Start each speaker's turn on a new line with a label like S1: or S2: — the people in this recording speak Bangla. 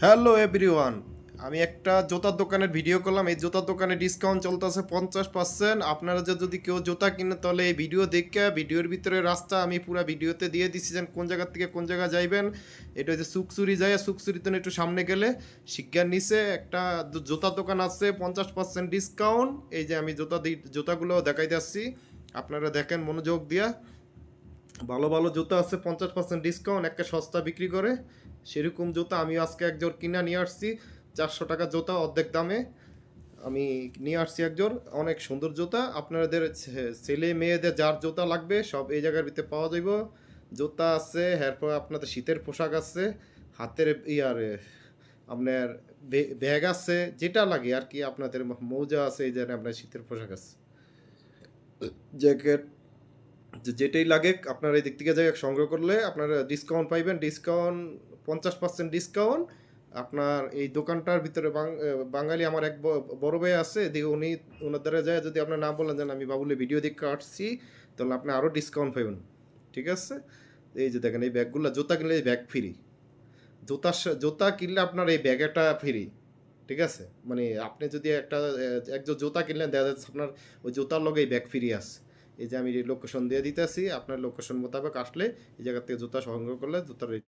S1: হ্যালো এভরিওয়ান, আমি একটা জুতার দোকানের ভিডিও করলাম। এই জুতার দোকানে ডিসকাউন্ট চলতেছে 50%। আপনারা যদি কেউ জুতা কিনে তাহলে এই ভিডিও দেখে ভিডিওর ভিতরে রাস্তা আমি পুরো ভিডিওতে দিয়ে দিচ্ছি যে কোন জায়গা থেকে কোন জায়গায় যাইবেন। এটা হচ্ছে সুকসুরি যায়, সুকসুরিতে একটু সামনে গেলে শিক্ষার নিচে একটা জুতার দোকান আছে 50% ডিসকাউন্ট। এই যে আমি জুতাগুলো দেখাইতে আসছি, আপনারা দেখেন মনোযোগ দিয়া। ভালো ভালো জুতো আছে 50% ডিসকাউন্ট, একটা সস্তা বিক্রি করে। সেরকম জুতো আমি আজকে একজোড় কিনা নিয়ে আসছি। 400 টাকা জুতা অর্ধেক দামে আমি নিয়ে আসছি একজোড়। অনেক সুন্দর জুতা। আপনাদের ছেলে মেয়েদের যার জুতা লাগবে সব এই জায়গার ভিতরে পাওয়া যাইব। জুতা আছে, এরপর আপনাদের শীতের পোশাক আছে, হাতের ইয়ার আপনার ব্যাগ আছে, যেটা লাগে আর কি। আপনাদের মৌজা আছে, এই যে আপনার শীতের পোশাক আছে, জ্যাকেট, যেটাই লাগে আপনার এই দিক থেকে যাই সংগ্রহ করলে আপনারা ডিসকাউন্ট পাইবেন। Discount 50% discount. আপনার এই দোকানটার ভিতরে বাঙালি আমার এক বড় ভাই আছে, দিয়ে উনি ওনার দ্বারা যায় যদি আপনার না বলেন যেন আমি বাবুলে ভিডিও দেখে আসছি, তাহলে আপনি আরও ডিসকাউন্ট পাইবেন। ঠিক আছে? এই যে দেখেন এই ব্যাগগুলো, জুতা কিনলে এই ব্যাগ ফ্রি। জুতা কিনলে আপনার এই ব্যাগটা ফ্রি। ঠিক আছে? মানে আপনি যদি একজন জুতা কিনলেন, দেখা যাচ্ছে আপনার ওই জুতার লগে এই ব্যাগ ফ্রি আছে। এই যে আমি লোকেশন দিয়ে দিতেছি, আপনার লোকেশন মোতাবেক আসলে এই জায়গা থেকে জুতা সংগ্রহ করলে জুতার